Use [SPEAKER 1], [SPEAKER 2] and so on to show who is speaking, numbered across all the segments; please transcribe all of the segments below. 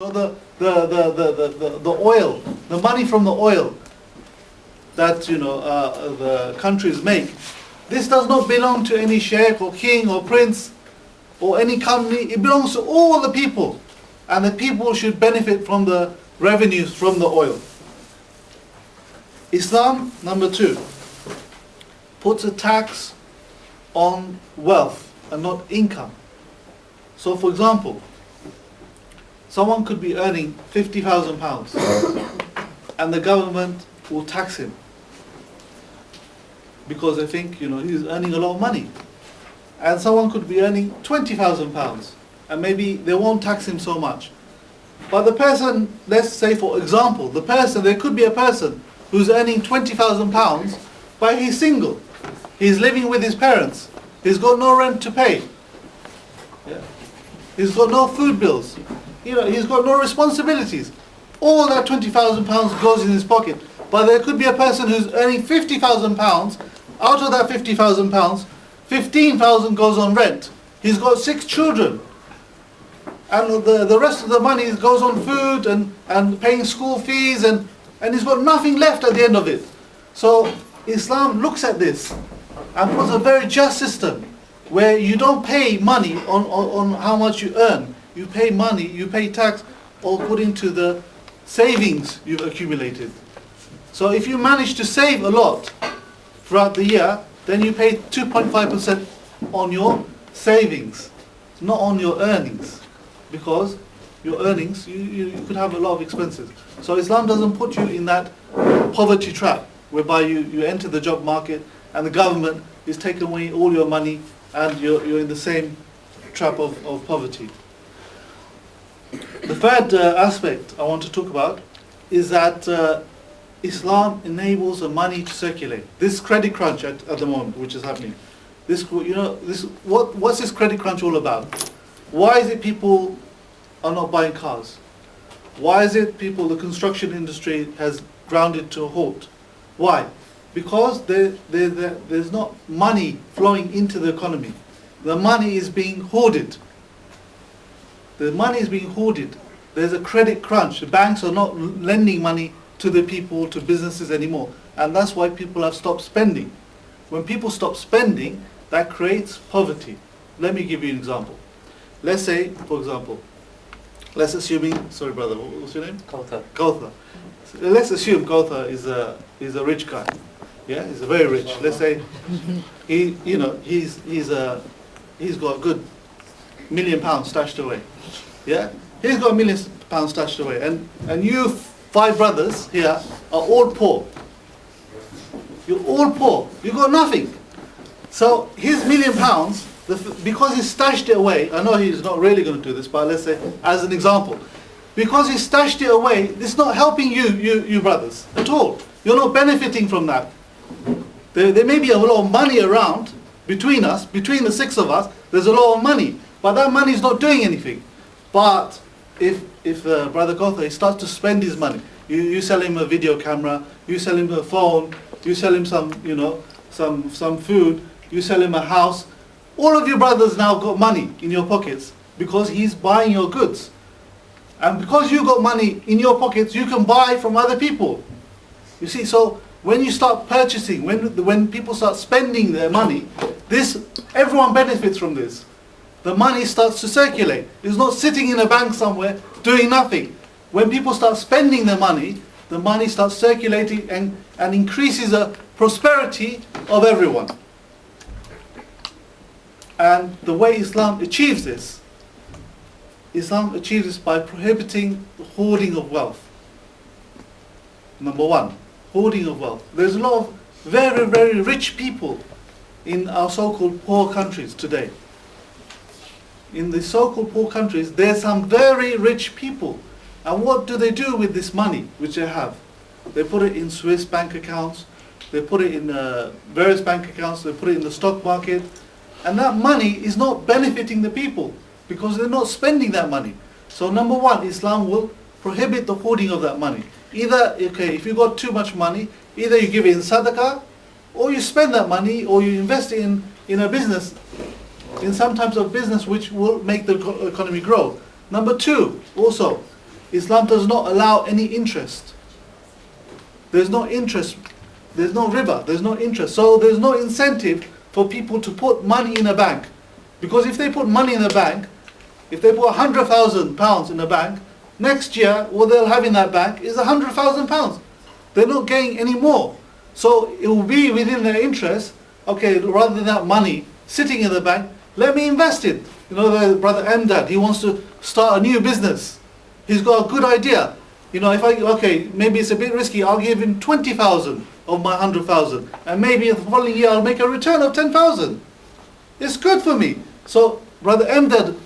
[SPEAKER 1] So the oil, the money from the oil that the countries make, this does not belong to any sheikh or king or prince or any company. It belongs to all the people, and the people should benefit from the revenues from the oil. Islam, number 2, puts a tax on wealth and not income. So for example, someone could be earning £50,000 and the government will tax him because they think he's earning a lot of money. And someone could be earning £20,000 and maybe they won't tax him so much. But the person, let's say for example, there could be a person who's earning £20,000 but he's single. He's living with his parents. He's got no rent to pay. Yeah. He's got no food bills. He's got no responsibilities. All that £20,000 goes in his pocket. But there could be a person who's earning £50,000. Out of that £50,000, £15,000 goes on rent. He's got 6 children. And the rest of the money goes on food and paying school fees, and he's got nothing left at the end of it. So Islam looks at this and puts a very just system where you don't pay money on how much you earn. You pay money, you pay tax according to the savings you've accumulated. So if you manage to save a lot throughout the year, then you pay 2.5% on your savings, not on your earnings. Because your earnings, you could have a lot of expenses. So Islam doesn't put you in that poverty trap whereby you enter the job market and the government is taking away all your money and you're in the same trap of poverty. The third aspect I want to talk about is that Islam enables the money to circulate. This credit crunch at the moment, which is happening, what's this credit crunch all about? Why is it people are not buying cars? Why is it the construction industry has grounded to a halt? Why? Because there's not money flowing into the economy. The money is being hoarded. The money is being hoarded. There's a credit crunch. The banks are not lending money to the people, to businesses anymore. And that's why people have stopped spending. When people stop spending, that creates poverty. Let me give you an example. Let's say, for example, sorry brother, what's your name? Kauthar. Let's assume Kauthar is a rich guy. Yeah, he's very rich. Let's say he's got a good £1 million stashed away. Yeah, he's got £1 million stashed away, and you 5 brothers here are all poor. You're all poor. You got nothing. So his £1 million, because he stashed it away. I know he's not really going to do this, but let's say as an example, because he stashed it away, it's not helping you brothers at all. You're not benefiting from that. There may be a lot of money around between us, between the 6 of us. There's a lot of money, but that money is not doing anything. But if Brother Kauthar, he starts to spend his money, you sell him a video camera, you sell him a phone, you sell him some food, you sell him a house. All of your brothers now got money in your pockets because he's buying your goods. And because you got money in your pockets, you can buy from other people. You see, so when you start purchasing, when people start spending their money, everyone benefits from this. The money starts to circulate. It's not sitting in a bank somewhere doing nothing. When people start spending their money, the money starts circulating and increases the prosperity of everyone. And the way Islam achieves this by prohibiting the hoarding of wealth. Number 1, hoarding of wealth. There's a lot of very, very rich people in our so-called poor countries today. In the so-called poor countries, there's some very rich people. And what do they do with this money which they have? They put it in Swiss bank accounts, they put it in various bank accounts, they put it in the stock market. And that money is not benefiting the people because they're not spending that money. So number 1, Islam will prohibit the hoarding of that money. Either, if you got too much money, either you give it in sadaqah, or you spend that money, or you invest it in a business, in some types of business which will make the economy grow. Number 2, also, Islam does not allow any interest. There's no interest, there's no riba, there's no interest. So there's no incentive for people to put money in a bank. Because if they put money in a bank, if they put £100,000 in a bank, next year what they'll have in that bank is £100,000. They're not getting any more. So it will be within their interest, okay, rather than that money sitting in the bank, let me invest it. You know, the brother Amdad, he wants to start a new business. He's got a good idea. You know, okay, maybe it's a bit risky, I'll give him 20,000 of my 100,000. And maybe the following year I'll make a return of 10,000. It's good for me. So brother Amdad,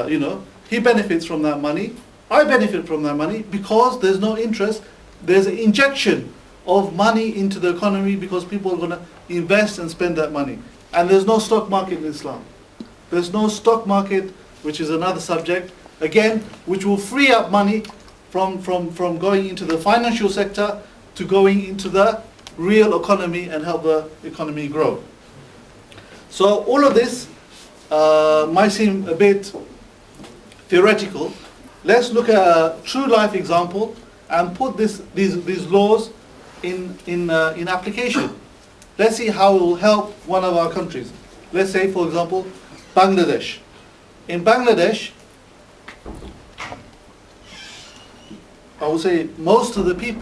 [SPEAKER 1] you know, he benefits from that money. I benefit from that money because there's no interest. There's an injection of money into the economy because people are going to invest and spend that money. And there's no stock market in Islam. There's no stock market, which is another subject, again, which will free up money from going into the financial sector to going into the real economy and help the economy grow. So all of this might seem a bit theoretical. Let's look at a true life example and put these laws in application. Let's see how it will help one of our countries. Let's say, for example, Bangladesh. In Bangladesh, I would say most of the people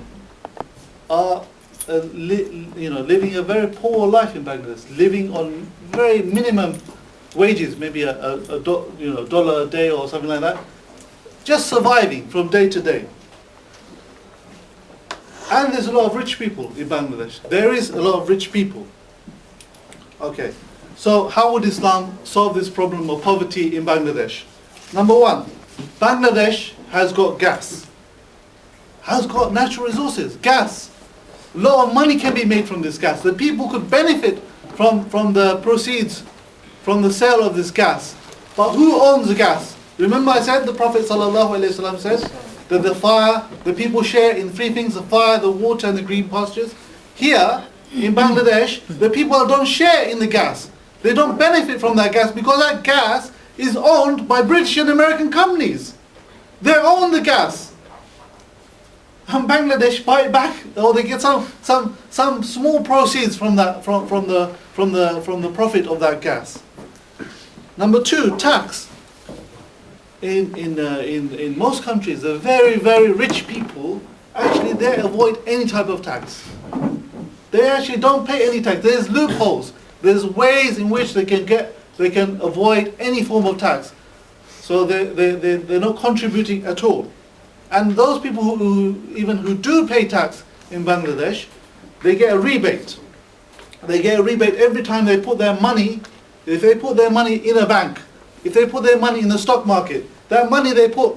[SPEAKER 1] are living a very poor life in Bangladesh, living on very minimum wages, maybe a dollar a day or something like that, just surviving from day to day. And there's a lot of rich people in Bangladesh. There is a lot of rich people. Okay, so how would Islam solve this problem of poverty in Bangladesh? Number one, Bangladesh has got gas, has got natural resources, gas. A lot of money can be made from this gas. The people could benefit from the proceeds from the sale of this gas. But who owns the gas? Remember I said the Prophet ﷺ said that the fire, the people share in three things: the fire, the water and the green pastures. Here in Bangladesh, the people don't share in the gas. They don't benefit from that gas because that gas is owned by British and American companies. They own the gas. And Bangladesh buy it back, or they get some small proceeds from that from the profit of that gas. Number two, tax. In most countries, the very, very rich people, actually they avoid any type of tax. They actually don't pay any tax. There's loopholes. There's ways in which they can avoid any form of tax. So they're not contributing at all. And those people who do pay tax in Bangladesh, they get a rebate. They get a rebate every time they put their money. If they put their money in a bank, if they put their money in the stock market, that money they put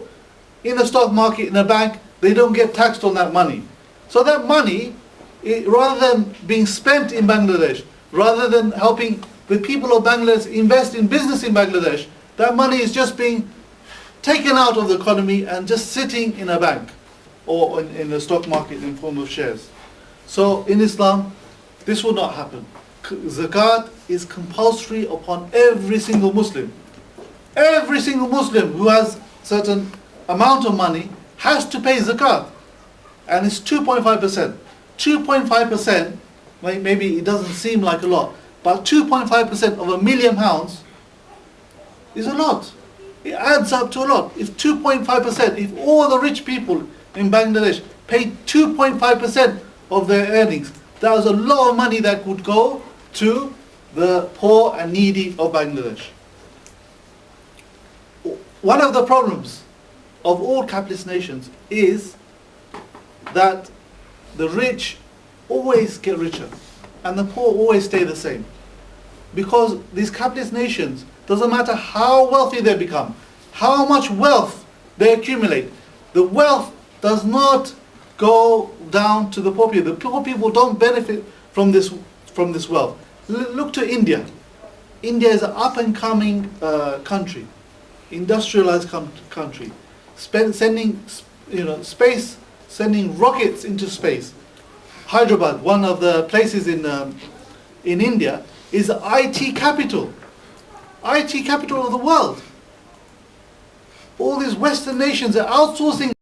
[SPEAKER 1] in the stock market in a bank, they don't get taxed on that money. So that money, rather than being spent in Bangladesh, rather than helping the people of Bangladesh invest in business in Bangladesh, that money is just being taken out of the economy and just sitting in a bank or in the stock market in form of shares. So in Islam, this will not happen. Zakat is compulsory upon every single Muslim. Every single Muslim who has certain amount of money has to pay zakat. And it's 2.5%. 2.5%, maybe it doesn't seem like a lot, but 2.5% of £1,000,000 is a lot. It adds up to a lot. If 2.5%, if all the rich people in Bangladesh paid 2.5% of their earnings, that was a lot of money that would go to the poor and needy of Bangladesh. One of the problems of all capitalist nations is that the rich always get richer and the poor always stay the same. Because these capitalist nations, doesn't matter how wealthy they become, how much wealth they accumulate, the wealth does not go down to the poor people. The poor people don't benefit from this wealth. Look to India. India is an up-and-coming country, industrialized country, sending rockets into space. Hyderabad, one of the places in India, is the IT capital of the world. All these Western nations are outsourcing